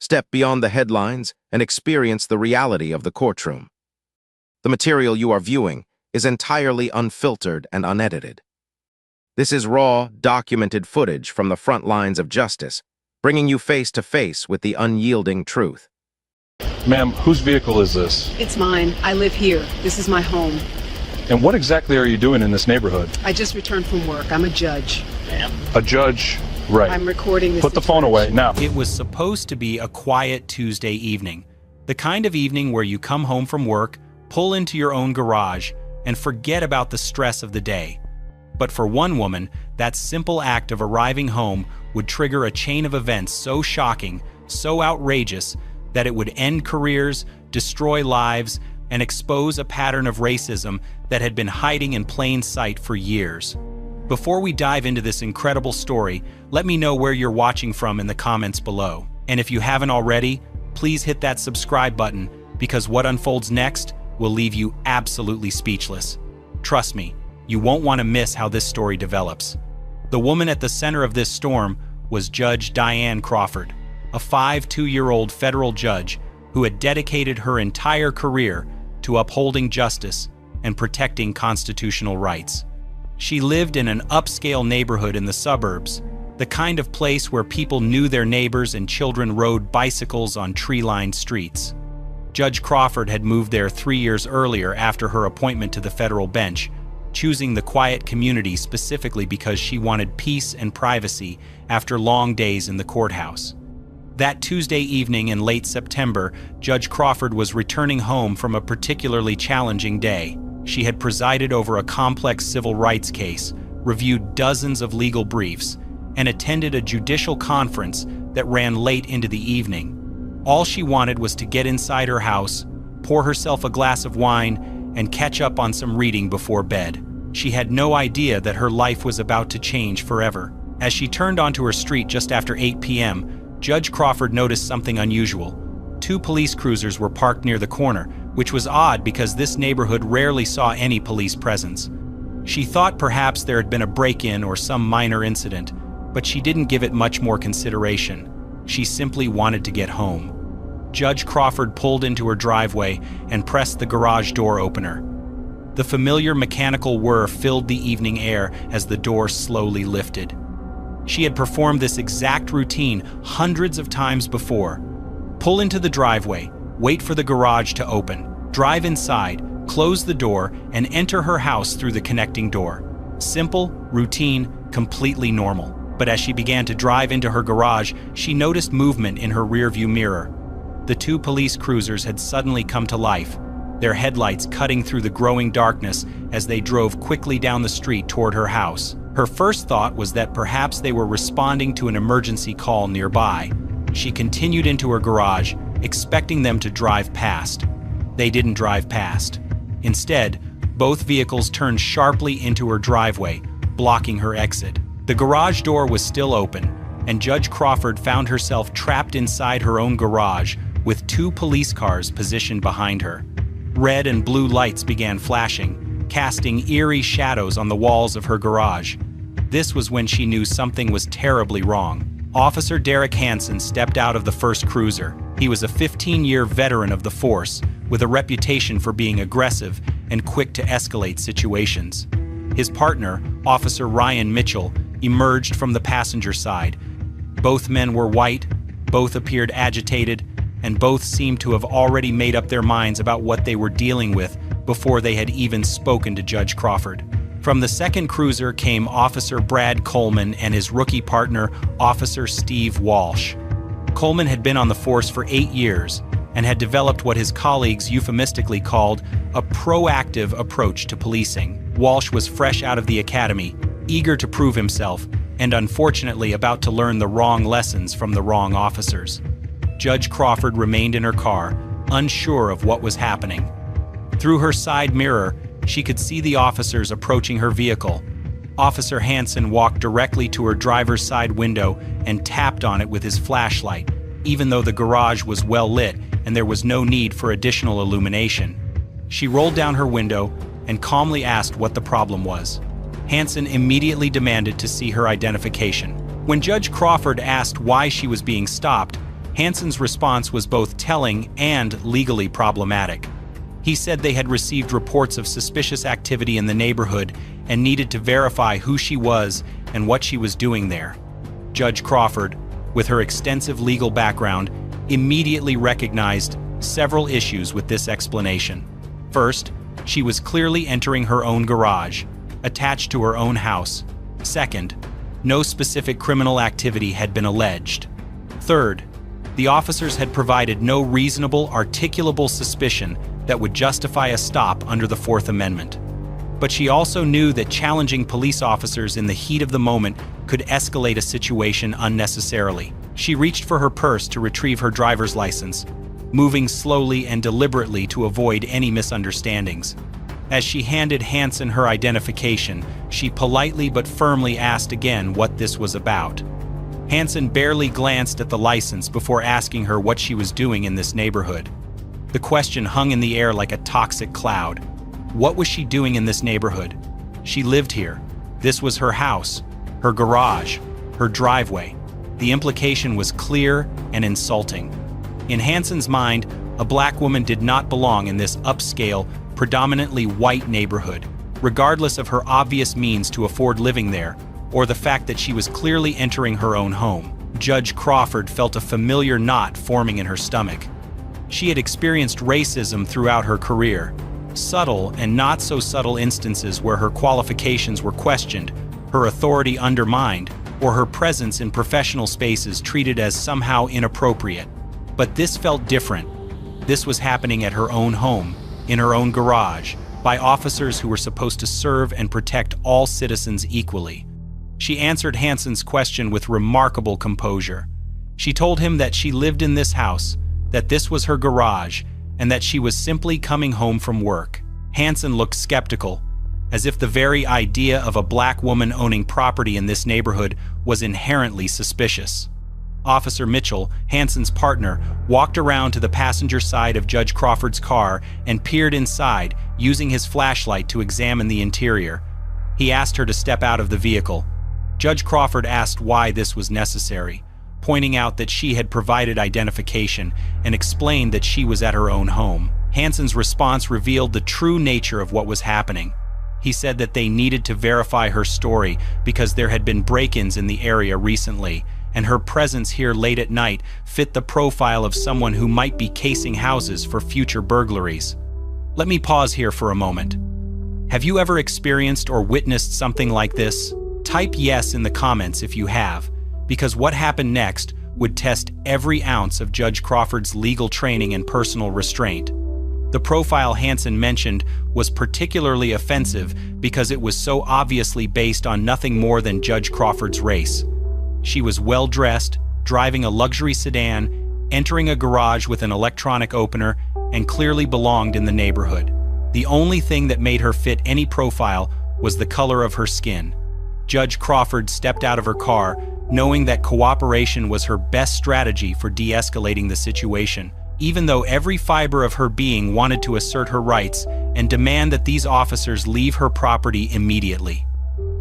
Step beyond the headlines and experience the reality of the courtroom. The material you are viewing is entirely unfiltered and unedited. This is raw, documented footage from the front lines of justice, bringing you face to face with the unyielding truth. Ma'am, whose vehicle is this? It's mine. I live here. This is my home. And what exactly are you doing in this neighborhood? I just returned from work. I'm a judge. A judge? Right. I'm recording this. Put the phone away, now. It was supposed to be a quiet Tuesday evening. The kind of evening where you come home from work, pull into your own garage, and forget about the stress of the day. But for one woman, that simple act of arriving home would trigger a chain of events so shocking, so outrageous, that it would end careers, destroy lives, and expose a pattern of racism that had been hiding in plain sight for years. Before we dive into this incredible story, let me know where you're watching from in the comments below. And if you haven't already, please hit that subscribe button, because what unfolds next will leave you absolutely speechless. Trust me, you won't want to miss how this story develops. The woman at the center of this storm was Judge Diane Crawford, a 52-year-old federal judge who had dedicated her entire career to upholding justice and protecting constitutional rights. She lived in an upscale neighborhood in the suburbs, the kind of place where people knew their neighbors and children rode bicycles on tree-lined streets. Judge Crawford had moved there 3 years earlier after her appointment to the federal bench, choosing the quiet community specifically because she wanted peace and privacy after long days in the courthouse. That Tuesday evening in late September, Judge Crawford was returning home from a particularly challenging day. She had presided over a complex civil rights case, reviewed dozens of legal briefs, and attended a judicial conference that ran late into the evening. All she wanted was to get inside her house, pour herself a glass of wine, and catch up on some reading before bed. She had no idea that her life was about to change forever. As she turned onto her street just after 8 p.m., Judge Crawford noticed something unusual. 2 police cruisers were parked near the corner, which was odd because this neighborhood rarely saw any police presence. She thought perhaps there had been a break-in or some minor incident, but she didn't give it much more consideration. She simply wanted to get home. Judge Crawford pulled into her driveway and pressed the garage door opener. The familiar mechanical whir filled the evening air as the door slowly lifted. She had performed this exact routine hundreds of times before. Pull into the driveway, wait for the garage to open, drive inside, close the door, and enter her house through the connecting door. Simple, routine, completely normal. But as she began to drive into her garage, she noticed movement in her rearview mirror. The 2 police cruisers had suddenly come to life, their headlights cutting through the growing darkness as they drove quickly down the street toward her house. Her first thought was that perhaps they were responding to an emergency call nearby. She continued into her garage, expecting them to drive past. They didn't drive past. Instead, both vehicles turned sharply into her driveway, blocking her exit. The garage door was still open, and Judge Crawford found herself trapped inside her own garage with 2 police cars positioned behind her. Red and blue lights began flashing, casting eerie shadows on the walls of her garage. This was when she knew something was terribly wrong. Officer Derek Hansen stepped out of the first cruiser. He was a 15-year veteran of the force, with a reputation for being aggressive and quick to escalate situations. His partner, Officer Ryan Mitchell, emerged from the passenger side. Both men were white, both appeared agitated, and both seemed to have already made up their minds about what they were dealing with before they had even spoken to Judge Crawford. From the second cruiser came Officer Brad Coleman and his rookie partner, Officer Steve Walsh. Coleman had been on the force for 8 years and had developed what his colleagues euphemistically called a proactive approach to policing. Walsh was fresh out of the academy, eager to prove himself, and unfortunately about to learn the wrong lessons from the wrong officers. Judge Crawford remained in her car, unsure of what was happening. Through her side mirror, she could see the officers approaching her vehicle. Officer Hansen walked directly to her driver's side window and tapped on it with his flashlight, even though the garage was well lit and there was no need for additional illumination. She rolled down her window and calmly asked what the problem was. Hansen immediately demanded to see her identification. When Judge Crawford asked why she was being stopped, Hansen's response was both telling and legally problematic. He said they had received reports of suspicious activity in the neighborhood and needed to verify who she was and what she was doing there. Judge Crawford, with her extensive legal background, immediately recognized several issues with this explanation. First, she was clearly entering her own garage, attached to her own house. Second, no specific criminal activity had been alleged. Third, the officers had provided no reasonable, articulable suspicion that would justify a stop under the Fourth Amendment. But she also knew that challenging police officers in the heat of the moment could escalate a situation unnecessarily. She reached for her purse to retrieve her driver's license, moving slowly and deliberately to avoid any misunderstandings. As she handed Hansen her identification, she politely but firmly asked again what this was about. Hansen barely glanced at the license before asking her what she was doing in this neighborhood. The question hung in the air like a toxic cloud. What was she doing in this neighborhood? She lived here. This was her house, her garage, her driveway. The implication was clear and insulting. In Hansen's mind, a black woman did not belong in this upscale, predominantly white neighborhood, regardless of her obvious means to afford living there, or the fact that she was clearly entering her own home. Judge Crawford felt a familiar knot forming in her stomach. She had experienced racism throughout her career, subtle and not so subtle instances where her qualifications were questioned, her authority undermined, or her presence in professional spaces treated as somehow inappropriate. But this felt different. This was happening at her own home, in her own garage, by officers who were supposed to serve and protect all citizens equally. She answered Hansen's question with remarkable composure. She told him that she lived in this house, that this was her garage, and that she was simply coming home from work. Hansen looked skeptical, as if the very idea of a black woman owning property in this neighborhood was inherently suspicious. Officer Mitchell, Hansen's partner, walked around to the passenger side of Judge Crawford's car and peered inside, using his flashlight to examine the interior. He asked her to step out of the vehicle. Judge Crawford asked why this was necessary, pointing out that she had provided identification and explained that she was at her own home. Hansen's response revealed the true nature of what was happening. He said that they needed to verify her story because there had been break-ins in the area recently, and her presence here late at night fit the profile of someone who might be casing houses for future burglaries. Let me pause here for a moment. Have you ever experienced or witnessed something like this? Type yes in the comments if you have, because what happened next would test every ounce of Judge Crawford's legal training and personal restraint. The profile Hansen mentioned was particularly offensive because it was so obviously based on nothing more than Judge Crawford's race. She was well-dressed, driving a luxury sedan, entering a garage with an electronic opener, and clearly belonged in the neighborhood. The only thing that made her fit any profile was the color of her skin. Judge Crawford stepped out of her car, knowing that cooperation was her best strategy for de-escalating the situation, even though every fiber of her being wanted to assert her rights and demand that these officers leave her property immediately.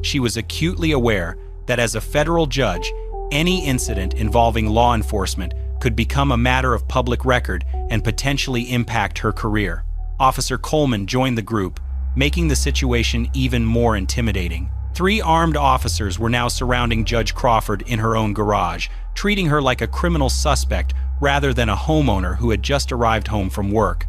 She was acutely aware that as a federal judge, any incident involving law enforcement could become a matter of public record and potentially impact her career. Officer Coleman joined the group, making the situation even more intimidating. 3 armed officers were now surrounding Judge Crawford in her own garage, treating her like a criminal suspect rather than a homeowner who had just arrived home from work.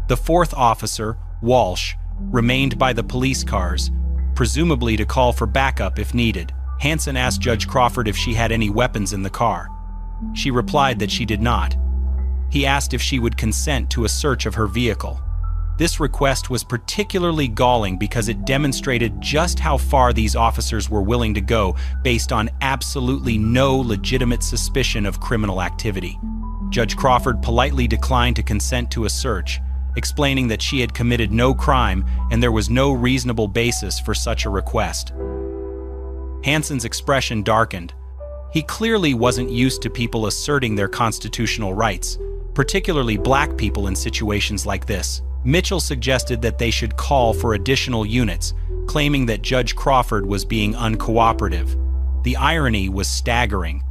The 4th officer, Walsh, remained by the police cars, presumably to call for backup if needed. Hansen asked Judge Crawford if she had any weapons in the car. She replied that she did not. He asked if she would consent to a search of her vehicle. This request was particularly galling because it demonstrated just how far these officers were willing to go based on absolutely no legitimate suspicion of criminal activity. Judge Crawford politely declined to consent to a search, explaining that she had committed no crime and there was no reasonable basis for such a request. Hansen's expression darkened. He clearly wasn't used to people asserting their constitutional rights, particularly black people in situations like this. Mitchell suggested that they should call for additional units, claiming that Judge Crawford was being uncooperative. The irony was staggering.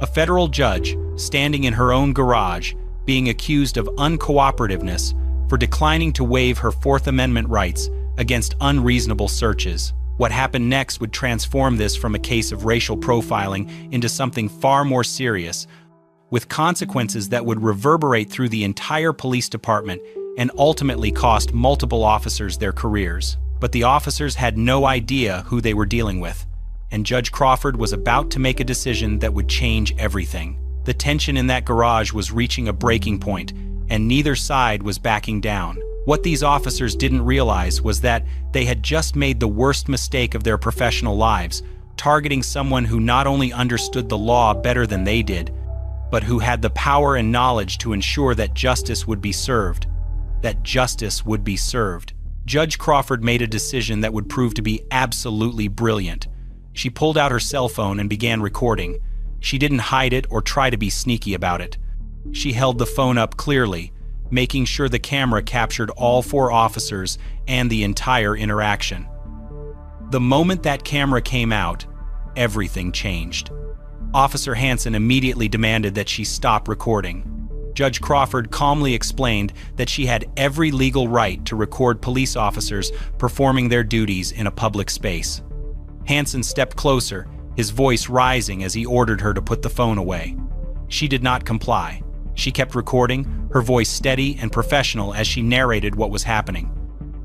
A federal judge, standing in her own garage, being accused of uncooperativeness for declining to waive her Fourth Amendment rights against unreasonable searches. What happened next would transform this from a case of racial profiling into something far more serious, with consequences that would reverberate through the entire police department and ultimately cost multiple officers their careers. But the officers had no idea who they were dealing with, and Judge Crawford was about to make a decision that would change everything. The tension in that garage was reaching a breaking point, and neither side was backing down. What these officers didn't realize was that they had just made the worst mistake of their professional lives, targeting someone who not only understood the law better than they did, but who had the power and knowledge to ensure that justice would be served. That justice would be served. Judge Crawford made a decision that would prove to be absolutely brilliant. She pulled out her cell phone and began recording. She didn't hide it or try to be sneaky about it. She held the phone up clearly, making sure the camera captured all 4 officers and the entire interaction. The moment that camera came out, everything changed. Officer Hansen immediately demanded that she stop recording. Judge Crawford calmly explained that she had every legal right to record police officers performing their duties in a public space. Hansen stepped closer, his voice rising as he ordered her to put the phone away. She did not comply. She kept recording, her voice steady and professional as she narrated what was happening.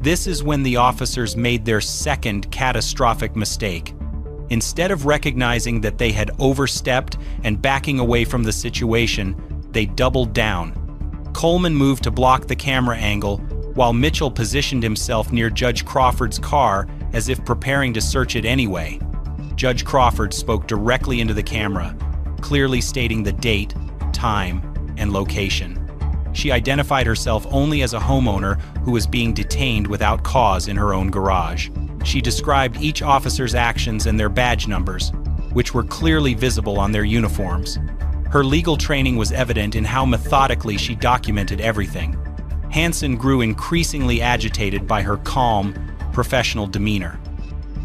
This is when the officers made their second catastrophic mistake. Instead of recognizing that they had overstepped and backing away from the situation, they doubled down. Coleman moved to block the camera angle, while Mitchell positioned himself near Judge Crawford's car as if preparing to search it anyway. Judge Crawford spoke directly into the camera, clearly stating the date, time, and location. She identified herself only as a homeowner who was being detained without cause in her own garage. She described each officer's actions and their badge numbers, which were clearly visible on their uniforms. Her legal training was evident in how methodically she documented everything. Hansen grew increasingly agitated by her calm, professional demeanor.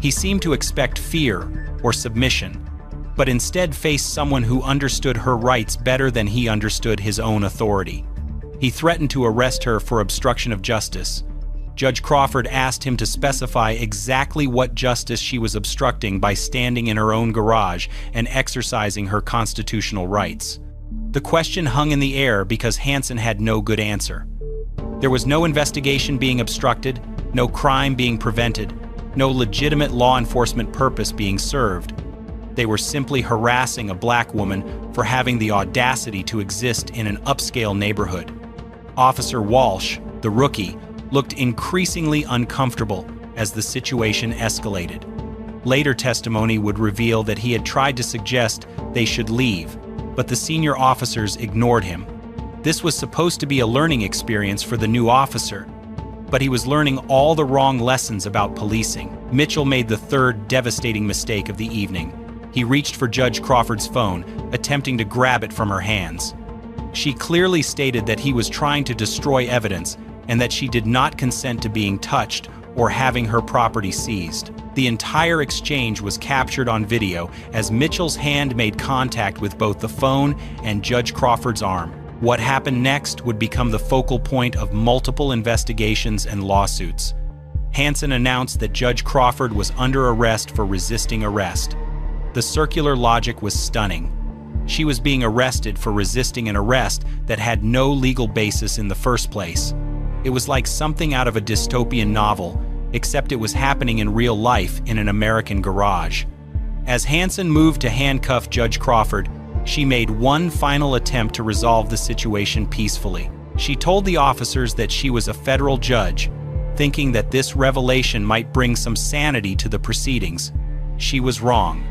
He seemed to expect fear or submission, but instead faced someone who understood her rights better than he understood his own authority. He threatened to arrest her for obstruction of justice. Judge Crawford asked him to specify exactly what justice she was obstructing by standing in her own garage and exercising her constitutional rights. The question hung in the air because Hansen had no good answer. There was no investigation being obstructed, no crime being prevented, no legitimate law enforcement purpose being served. They were simply harassing a black woman for having the audacity to exist in an upscale neighborhood. Officer Walsh, the rookie, looked increasingly uncomfortable as the situation escalated. Later testimony would reveal that he had tried to suggest they should leave, but the senior officers ignored him. This was supposed to be a learning experience for the new officer, but he was learning all the wrong lessons about policing. Mitchell made the third devastating mistake of the evening. He reached for Judge Crawford's phone, attempting to grab it from her hands. She clearly stated that he was trying to destroy evidence and that she did not consent to being touched or having her property seized. The entire exchange was captured on video as Mitchell's hand made contact with both the phone and Judge Crawford's arm. What happened next would become the focal point of multiple investigations and lawsuits. Hansen announced that Judge Crawford was under arrest for resisting arrest. The circular logic was stunning. She was being arrested for resisting an arrest that had no legal basis in the first place. It was like something out of a dystopian novel, except it was happening in real life in an American garage. As Hansen moved to handcuff Judge Crawford, she made one final attempt to resolve the situation peacefully. She told the officers that she was a federal judge, thinking that this revelation might bring some sanity to the proceedings. She was wrong.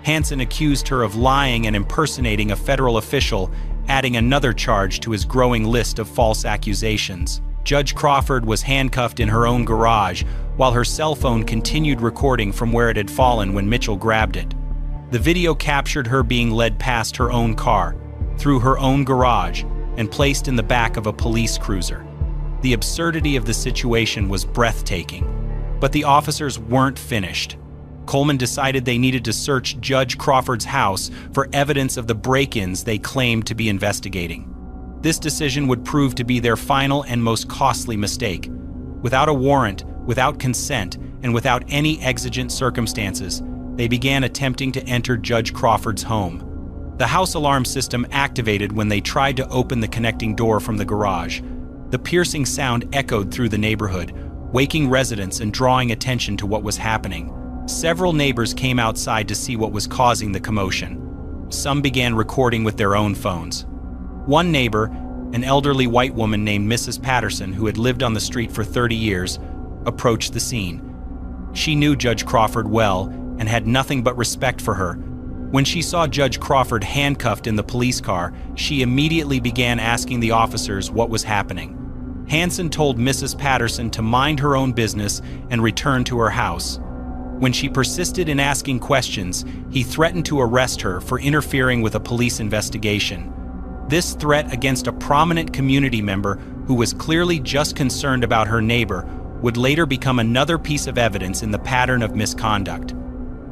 Hansen accused her of lying and impersonating a federal official, adding another charge to his growing list of false accusations. Judge Crawford was handcuffed in her own garage, while her cell phone continued recording from where it had fallen when Mitchell grabbed it. The video captured her being led past her own car, through her own garage, and placed in the back of a police cruiser. The absurdity of the situation was breathtaking, but the officers weren't finished. Coleman decided they needed to search Judge Crawford's house for evidence of the break-ins they claimed to be investigating. This decision would prove to be their final and most costly mistake. Without a warrant, without consent, and without any exigent circumstances, they began attempting to enter Judge Crawford's home. The house alarm system activated when they tried to open the connecting door from the garage. The piercing sound echoed through the neighborhood, waking residents and drawing attention to what was happening. Several neighbors came outside to see what was causing the commotion. Some began recording with their own phones. One neighbor, an elderly white woman named Mrs. Patterson, who had lived on the street for 30 years, approached the scene. She knew Judge Crawford well and had nothing but respect for her. When she saw Judge Crawford handcuffed in the police car, she immediately began asking the officers what was happening. Hanson told Mrs. Patterson to mind her own business and return to her house. When she persisted in asking questions, he threatened to arrest her for interfering with a police investigation. This threat against a prominent community member who was clearly just concerned about her neighbor would later become another piece of evidence in the pattern of misconduct.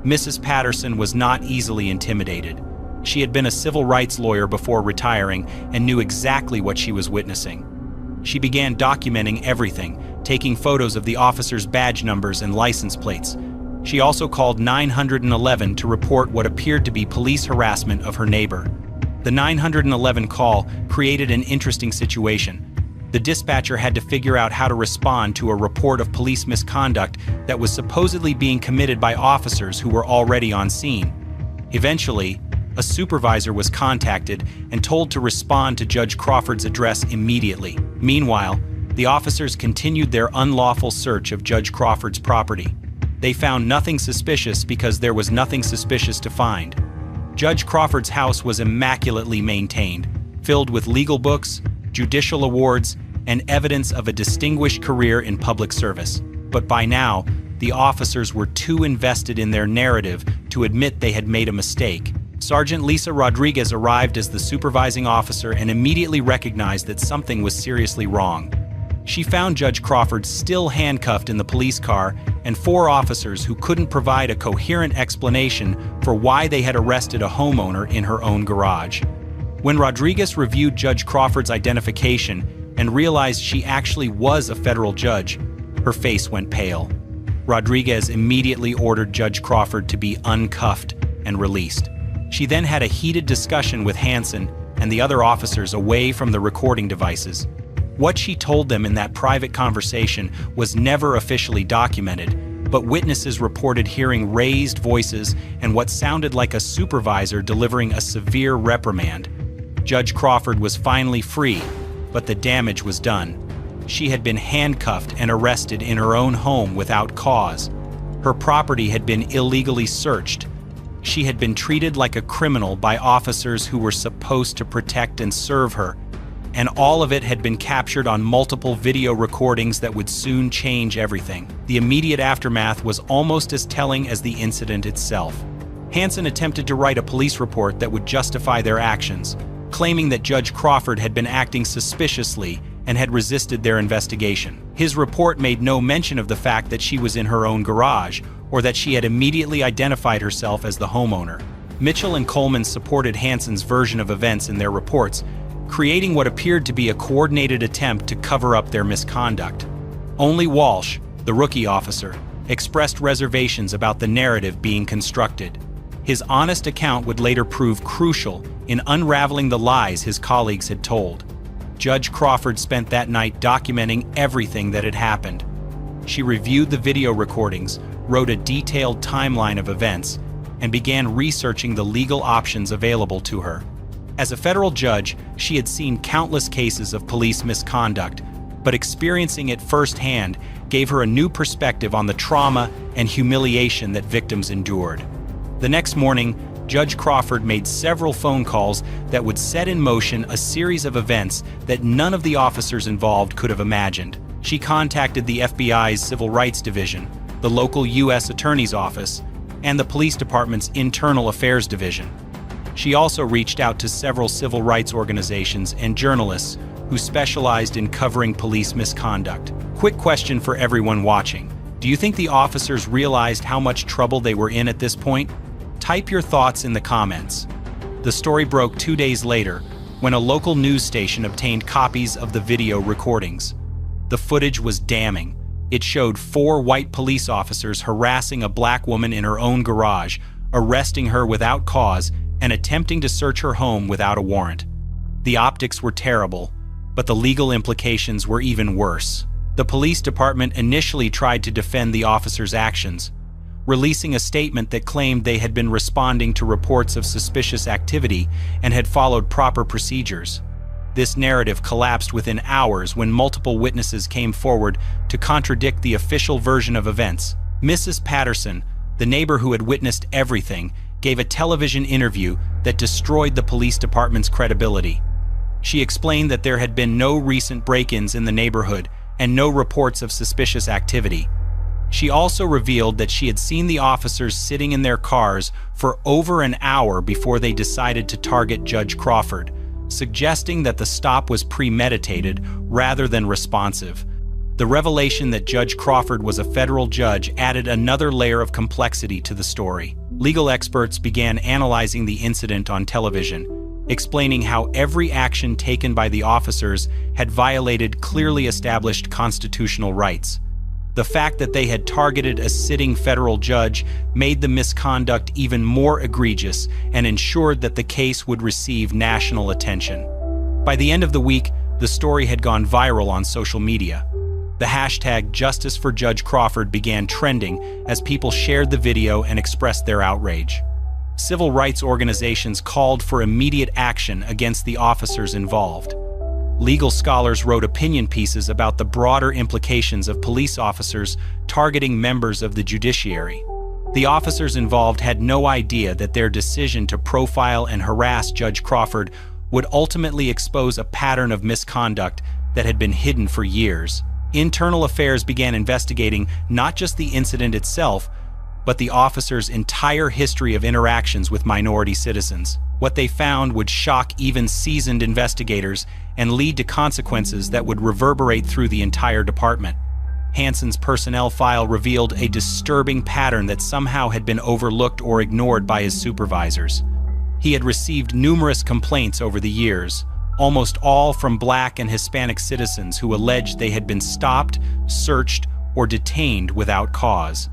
Mrs. Patterson was not easily intimidated. She had been a civil rights lawyer before retiring and knew exactly what she was witnessing. She began documenting everything, taking photos of the officers' badge numbers and license plates. She also called 911 to report what appeared to be police harassment of her neighbor. The 911 call created an interesting situation. The dispatcher had to figure out how to respond to a report of police misconduct that was supposedly being committed by officers who were already on scene. Eventually, a supervisor was contacted and told to respond to Judge Crawford's address immediately. Meanwhile, the officers continued their unlawful search of Judge Crawford's property. They found nothing suspicious because there was nothing suspicious to find. Judge Crawford's house was immaculately maintained, filled with legal books, judicial awards, and evidence of a distinguished career in public service. But by now, the officers were too invested in their narrative to admit they had made a mistake. Sergeant Lisa Rodriguez arrived as the supervising officer and immediately recognized that something was seriously wrong. She found Judge Crawford still handcuffed in the police car and 4 officers who couldn't provide a coherent explanation for why they had arrested a homeowner in her own garage. When Rodriguez reviewed Judge Crawford's identification and realized she actually was a federal judge, her face went pale. Rodriguez immediately ordered Judge Crawford to be uncuffed and released. She then had a heated discussion with Hanson and the other officers away from the recording devices. What she told them in that private conversation was never officially documented, but witnesses reported hearing raised voices and what sounded like a supervisor delivering a severe reprimand. Judge Crawford was finally free, but the damage was done. She had been handcuffed and arrested in her own home without cause. Her property had been illegally searched. She had been treated like a criminal by officers who were supposed to protect and serve her, and all of it had been captured on multiple video recordings that would soon change everything. The immediate aftermath was almost as telling as the incident itself. Hanson attempted to write a police report that would justify their actions, claiming that Judge Crawford had been acting suspiciously and had resisted their investigation. His report made no mention of the fact that she was in her own garage, or that she had immediately identified herself as the homeowner. Mitchell and Coleman supported Hanson's version of events in their reports, creating what appeared to be a coordinated attempt to cover up their misconduct. Only Walsh, the rookie officer, expressed reservations about the narrative being constructed. His honest account would later prove crucial in unraveling the lies his colleagues had told. Judge Crawford spent that night documenting everything that had happened. She reviewed the video recordings, wrote a detailed timeline of events, and began researching the legal options available to her. As a federal judge, she had seen countless cases of police misconduct, but experiencing it firsthand gave her a new perspective on the trauma and humiliation that victims endured. The next morning, Judge Crawford made several phone calls that would set in motion a series of events that none of the officers involved could have imagined. She contacted the FBI's Civil Rights Division, the local U.S. Attorney's Office, and the Police Department's Internal Affairs Division. She also reached out to several civil rights organizations and journalists who specialized in covering police misconduct. Quick question for everyone watching. Do you think the officers realized how much trouble they were in at this point? Type your thoughts in the comments. The story broke 2 days later, when a local news station obtained copies of the video recordings. The footage was damning. It showed 4 white police officers harassing a black woman in her own garage, arresting her without cause, and attempting to search her home without a warrant. The optics were terrible, but the legal implications were even worse. The police department initially tried to defend the officers' actions, releasing a statement that claimed they had been responding to reports of suspicious activity and had followed proper procedures. This narrative collapsed within hours when multiple witnesses came forward to contradict the official version of events. Mrs. Patterson, the neighbor who had witnessed everything, gave a television interview that destroyed the police department's credibility. She explained that there had been no recent break-ins in the neighborhood and no reports of suspicious activity. She also revealed that she had seen the officers sitting in their cars for over an hour before they decided to target Judge Crawford, suggesting that the stop was premeditated rather than responsive. The revelation that Judge Crawford was a federal judge added another layer of complexity to the story. Legal experts began analyzing the incident on television, explaining how every action taken by the officers had violated clearly established constitutional rights. The fact that they had targeted a sitting federal judge made the misconduct even more egregious and ensured that the case would receive national attention. By the end of the week, the story had gone viral on social media. The hashtag Justice for Judge Crawford began trending as people shared the video and expressed their outrage. Civil rights organizations called for immediate action against the officers involved. Legal scholars wrote opinion pieces about the broader implications of police officers targeting members of the judiciary. The officers involved had no idea that their decision to profile and harass Judge Crawford would ultimately expose a pattern of misconduct that had been hidden for years. Internal Affairs began investigating not just the incident itself, but the officers' entire history of interactions with minority citizens. What they found would shock even seasoned investigators and lead to consequences that would reverberate through the entire department. Hansen's personnel file revealed a disturbing pattern that somehow had been overlooked or ignored by his supervisors. He had received numerous complaints over the years, almost all from Black and Hispanic citizens who alleged they had been stopped, searched, or detained without cause.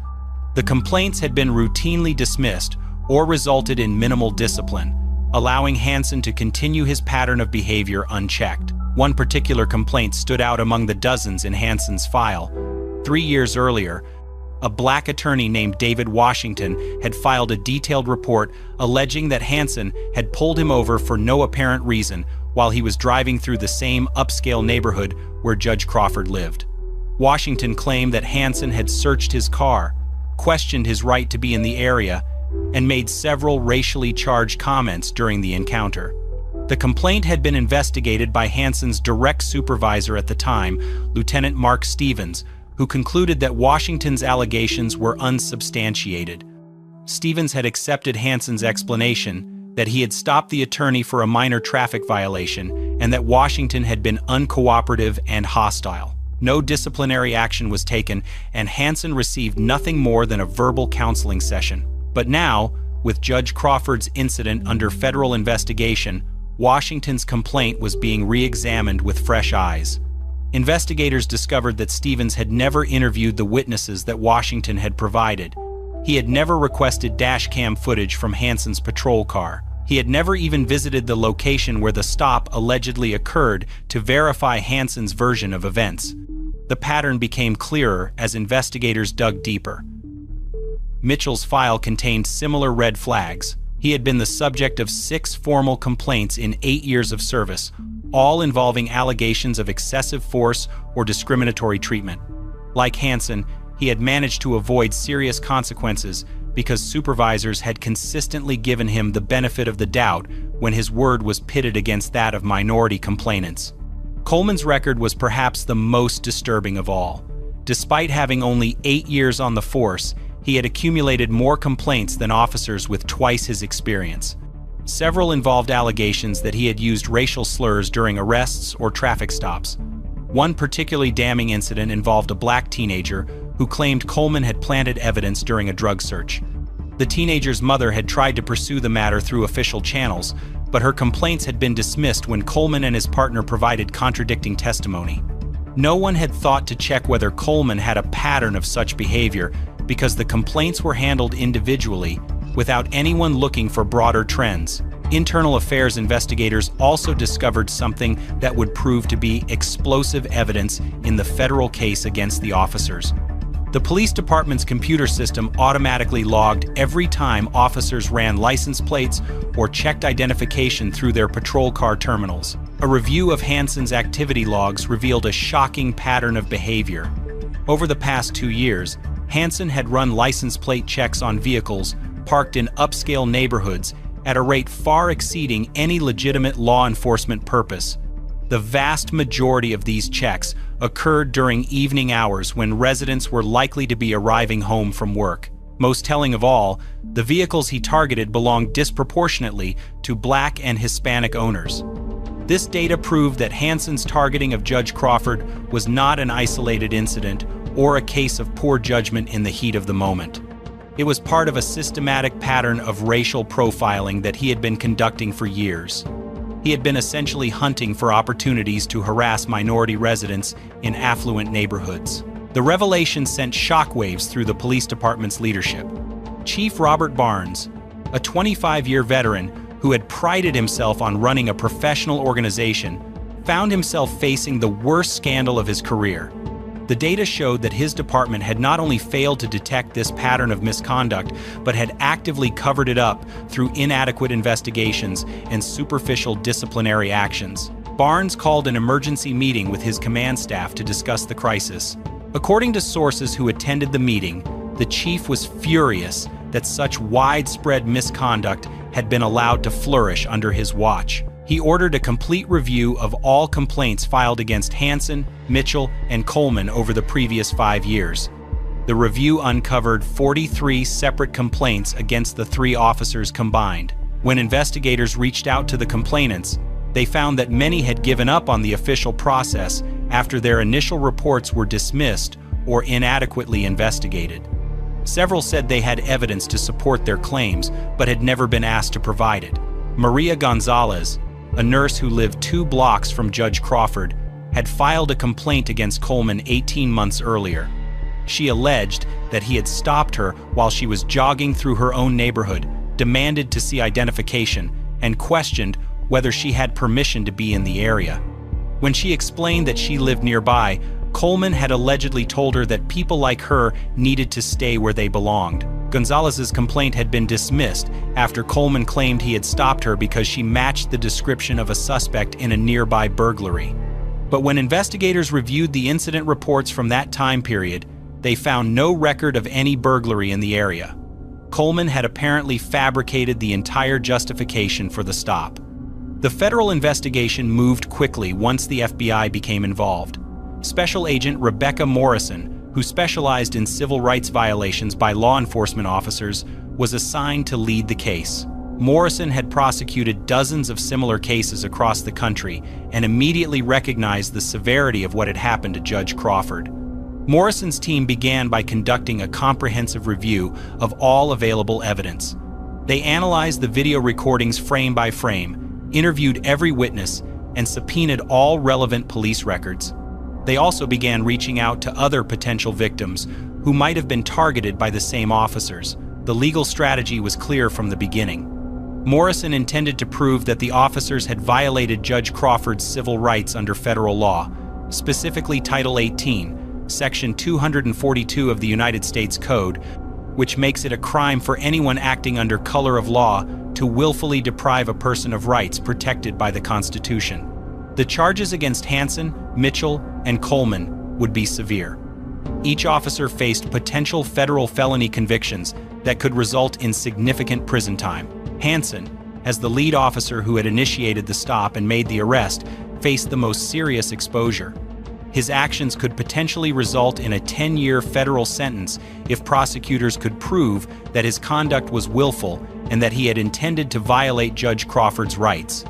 The complaints had been routinely dismissed or resulted in minimal discipline, allowing Hansen to continue his pattern of behavior unchecked. One particular complaint stood out among the dozens in Hansen's file. 3 years earlier, a Black attorney named David Washington had filed a detailed report alleging that Hansen had pulled him over for no apparent reason while he was driving through the same upscale neighborhood where Judge Crawford lived. Washington claimed that Hansen had searched his car, questioned his right to be in the area, and made several racially charged comments during the encounter. The complaint had been investigated by Hansen's direct supervisor at the time, Lieutenant Mark Stevens, who concluded that Washington's allegations were unsubstantiated. Stevens had accepted Hansen's explanation that he had stopped the attorney for a minor traffic violation and that Washington had been uncooperative and hostile. No disciplinary action was taken, and Hansen received nothing more than a verbal counseling session. But now, with Judge Crawford's incident under federal investigation, Washington's complaint was being re-examined with fresh eyes. Investigators discovered that Stevens had never interviewed the witnesses that Washington had provided. He had never requested dashcam footage from Hansen's patrol car. He had never even visited the location where the stop allegedly occurred to verify Hansen's version of events. The pattern became clearer as investigators dug deeper. Mitchell's file contained similar red flags. He had been the subject of 6 formal complaints in 8 years of service, all involving allegations of excessive force or discriminatory treatment. Like Hansen, he had managed to avoid serious consequences because supervisors had consistently given him the benefit of the doubt when his word was pitted against that of minority complainants. Coleman's record was perhaps the most disturbing of all. Despite having only 8 years on the force, he had accumulated more complaints than officers with twice his experience. Several involved allegations that he had used racial slurs during arrests or traffic stops. One particularly damning incident involved a Black teenager who claimed Coleman had planted evidence during a drug search. The teenager's mother had tried to pursue the matter through official channels, but her complaints had been dismissed when Coleman and his partner provided contradicting testimony. No one had thought to check whether Coleman had a pattern of such behavior because the complaints were handled individually without anyone looking for broader trends. Internal affairs investigators also discovered something that would prove to be explosive evidence in the federal case against the officers. The police department's computer system automatically logged every time officers ran license plates or checked identification through their patrol car terminals. A review of Hansen's activity logs revealed a shocking pattern of behavior. Over the past 2 years, Hansen had run license plate checks on vehicles parked in upscale neighborhoods at a rate far exceeding any legitimate law enforcement purpose. The vast majority of these checks occurred during evening hours when residents were likely to be arriving home from work. Most telling of all, the vehicles he targeted belonged disproportionately to Black and Hispanic owners. This data proved that Hansen's targeting of Judge Crawford was not an isolated incident or a case of poor judgment in the heat of the moment. It was part of a systematic pattern of racial profiling that he had been conducting for years. He had been essentially hunting for opportunities to harass minority residents in affluent neighborhoods. The revelation sent shockwaves through the police department's leadership. Chief Robert Barnes, a 25-year veteran who had prided himself on running a professional organization, found himself facing the worst scandal of his career. The data showed that his department had not only failed to detect this pattern of misconduct, but had actively covered it up through inadequate investigations and superficial disciplinary actions. Barnes called an emergency meeting with his command staff to discuss the crisis. According to sources who attended the meeting, the chief was furious that such widespread misconduct had been allowed to flourish under his watch. He ordered a complete review of all complaints filed against Hansen, Mitchell, and Coleman over the previous 5 years. The review uncovered 43 separate complaints against the 3 officers combined. When investigators reached out to the complainants, they found that many had given up on the official process after their initial reports were dismissed or inadequately investigated. Several said they had evidence to support their claims, but had never been asked to provide it. Maria Gonzalez, a nurse who lived 2 blocks from Judge Crawford, had filed a complaint against Coleman 18 months earlier. She alleged that he had stopped her while she was jogging through her own neighborhood, demanded to see identification, and questioned whether she had permission to be in the area. When she explained that she lived nearby, Coleman had allegedly told her that people like her needed to stay where they belonged. Gonzalez's complaint had been dismissed after Coleman claimed he had stopped her because she matched the description of a suspect in a nearby burglary. But when investigators reviewed the incident reports from that time period, they found no record of any burglary in the area. Coleman had apparently fabricated the entire justification for the stop. The federal investigation moved quickly once the FBI became involved. Special Agent Rebecca Morrison, who specialized in civil rights violations by law enforcement officers, was assigned to lead the case. Morrison had prosecuted dozens of similar cases across the country and immediately recognized the severity of what had happened to Judge Crawford. Morrison's team began by conducting a comprehensive review of all available evidence. They analyzed the video recordings frame by frame, interviewed every witness, and subpoenaed all relevant police records. They also began reaching out to other potential victims who might have been targeted by the same officers. The legal strategy was clear from the beginning. Morrison intended to prove that the officers had violated Judge Crawford's civil rights under federal law, specifically Title 18, Section 242 of the United States Code, which makes it a crime for anyone acting under color of law to willfully deprive a person of rights protected by the Constitution. The charges against Hansen, Mitchell, and Coleman would be severe. Each officer faced potential federal felony convictions that could result in significant prison time. Hansen, as the lead officer who had initiated the stop and made the arrest, faced the most serious exposure. His actions could potentially result in a 10-year federal sentence if prosecutors could prove that his conduct was willful and that he had intended to violate Judge Crawford's rights.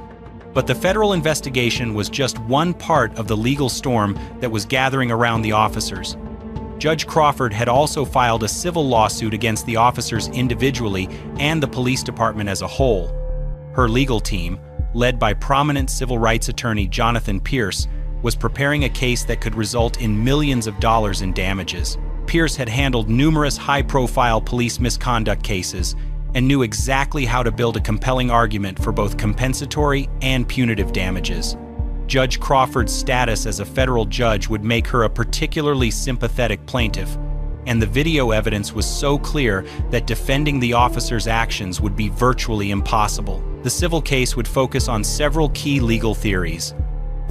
But the federal investigation was just one part of the legal storm that was gathering around the officers. Judge Crawford had also filed a civil lawsuit against the officers individually and the police department as a whole. Her legal team, led by prominent civil rights attorney Jonathan Pierce, was preparing a case that could result in millions of dollars in damages. Pierce had handled numerous high-profile police misconduct cases and knew exactly how to build a compelling argument for both compensatory and punitive damages. Judge Crawford's status as a federal judge would make her a particularly sympathetic plaintiff, and the video evidence was so clear that defending the officers' actions would be virtually impossible. The civil case would focus on several key legal theories.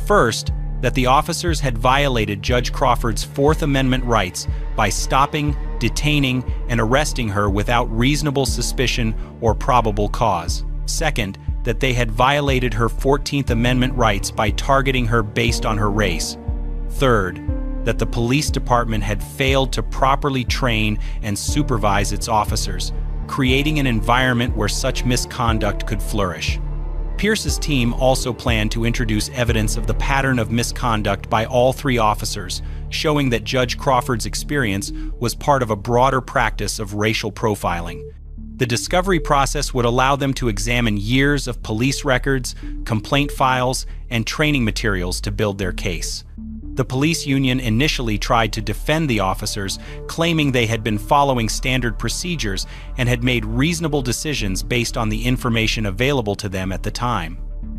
First, that the officers had violated Judge Crawford's Fourth Amendment rights by stopping, detaining, and arresting her without reasonable suspicion or probable cause. Second, that they had violated her 14th Amendment rights by targeting her based on her race. Third, that the police department had failed to properly train and supervise its officers, creating an environment where such misconduct could flourish. Pierce's team also planned to introduce evidence of the pattern of misconduct by all three officers, showing that Judge Crawford's experience was part of a broader practice of racial profiling. The discovery process would allow them to examine years of police records, complaint files, and training materials to build their case. The police union initially tried to defend the officers, claiming they had been following standard procedures and had made reasonable decisions based on the information available to them at the time.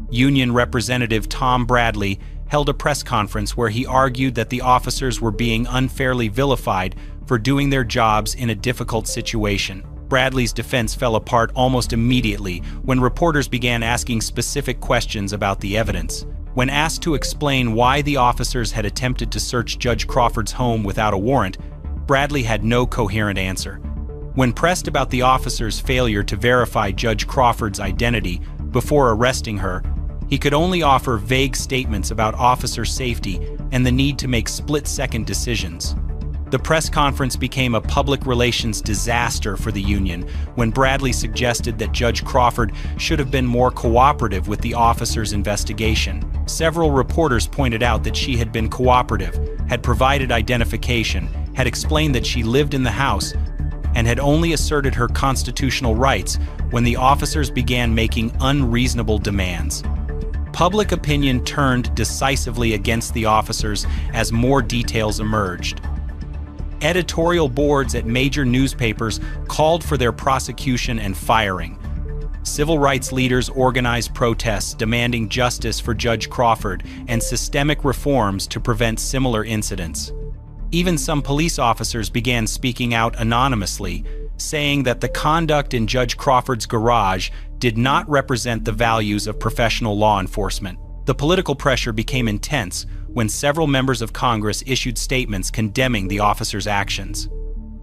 Union Representative Tom Bradley held a press conference where he argued that the officers were being unfairly vilified for doing their jobs in a difficult situation. Bradley's defense fell apart almost immediately when reporters began asking specific questions about the evidence. When asked to explain why the officers had attempted to search Judge Crawford's home without a warrant, Bradley had no coherent answer. When pressed about the officers' failure to verify Judge Crawford's identity before arresting her, he could only offer vague statements about officer safety and the need to make split-second decisions. The press conference became a public relations disaster for the union when Bradley suggested that Judge Crawford should have been more cooperative with the officers' investigation. Several reporters pointed out that she had been cooperative, had provided identification, had explained that she lived in the house, and had only asserted her constitutional rights when the officers began making unreasonable demands. Public opinion turned decisively against the officers as more details emerged. Editorial boards at major newspapers called for their prosecution and firing. Civil rights leaders organized protests demanding justice for Judge Crawford and systemic reforms to prevent similar incidents. Even some police officers began speaking out anonymously, saying that the conduct in Judge Crawford's garage did not represent the values of professional law enforcement. The political pressure became intense when several members of Congress issued statements condemning the officers' actions.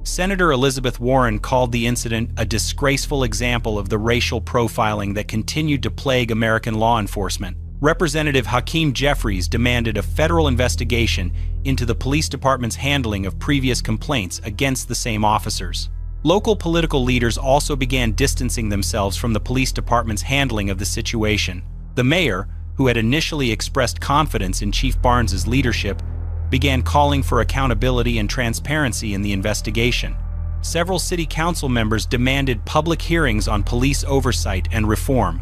Senator Elizabeth Warren called the incident a disgraceful example of the racial profiling that continued to plague American law enforcement. Representative Hakeem Jeffries demanded a federal investigation into the police department's handling of previous complaints against the same officers. Local political leaders also began distancing themselves from the police department's handling of the situation. The mayor, who had initially expressed confidence in Chief Barnes's leadership, began calling for accountability and transparency in the investigation. Several city council members demanded public hearings on police oversight and reform.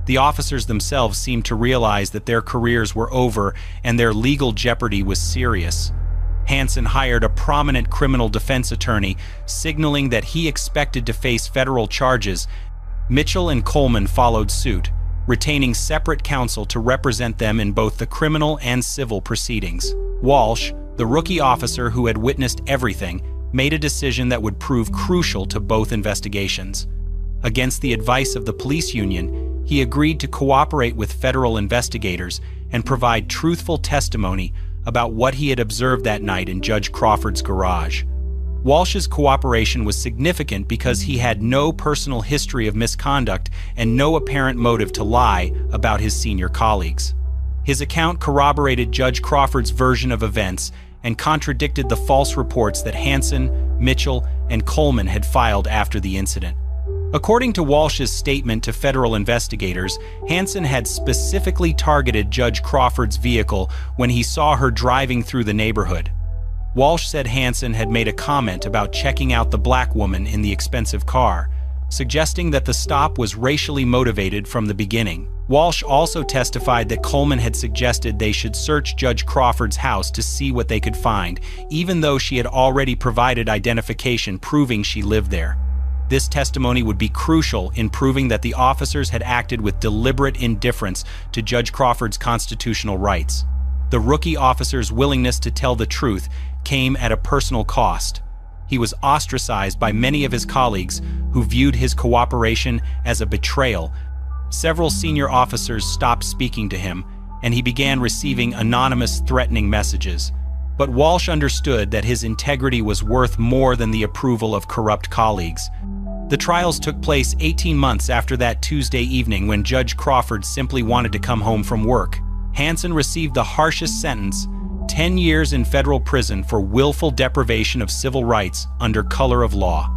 The officers themselves seemed to realize that their careers were over and their legal jeopardy was serious. Hansen hired a prominent criminal defense attorney, signaling that he expected to face federal charges. Mitchell and Coleman followed suit, retaining separate counsel to represent them in both the criminal and civil proceedings. Walsh, the rookie officer who had witnessed everything, made a decision that would prove crucial to both investigations. Against the advice of the police union, he agreed to cooperate with federal investigators and provide truthful testimony about what he had observed that night in Judge Crawford's garage. Walsh's cooperation was significant because he had no personal history of misconduct and no apparent motive to lie about his senior colleagues. His account corroborated Judge Crawford's version of events and contradicted the false reports that Hansen, Mitchell, and Coleman had filed after the incident. According to Walsh's statement to federal investigators, Hansen had specifically targeted Judge Crawford's vehicle when he saw her driving through the neighborhood. Walsh said Hansen had made a comment about checking out the black woman in the expensive car, suggesting that the stop was racially motivated from the beginning. Walsh also testified that Coleman had suggested they should search Judge Crawford's house to see what they could find, even though she had already provided identification proving she lived there. This testimony would be crucial in proving that the officers had acted with deliberate indifference to Judge Crawford's constitutional rights. The rookie officer's willingness to tell the truth came at a personal cost. He was ostracized by many of his colleagues who viewed his cooperation as a betrayal. Several senior officers stopped speaking to him, and he began receiving anonymous threatening messages. But Walsh understood that his integrity was worth more than the approval of corrupt colleagues. The trials took place 18 months after that Tuesday evening when Judge Crawford simply wanted to come home from work. Hansen received the harshest sentence, 10 years in federal prison for willful deprivation of civil rights under color of law.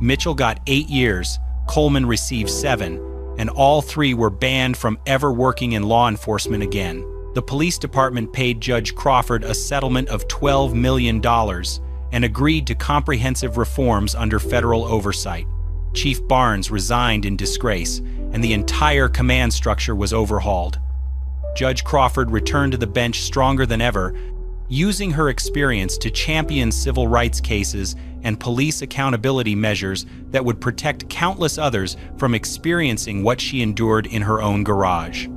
Mitchell got 8 years, Coleman received 7, and all 3 were banned from ever working in law enforcement again. The police department paid Judge Crawford a settlement of $12 million and agreed to comprehensive reforms under federal oversight. Chief Barnes resigned in disgrace, and the entire command structure was overhauled. Judge Crawford returned to the bench stronger than ever, using her experience to champion civil rights cases and police accountability measures that would protect countless others from experiencing what she endured in her own garage.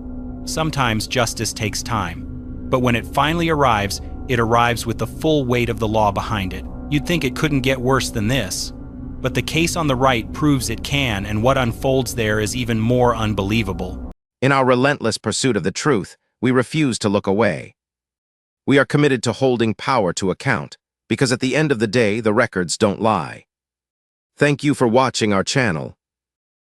Sometimes justice takes time, but when it finally arrives, it arrives with the full weight of the law behind it. You'd think it couldn't get worse than this. But the case on the right proves it can, and what unfolds there is even more unbelievable. In our relentless pursuit of the truth, we refuse to look away. We are committed to holding power to account, because at the end of the day, the records don't lie. Thank you for watching our channel.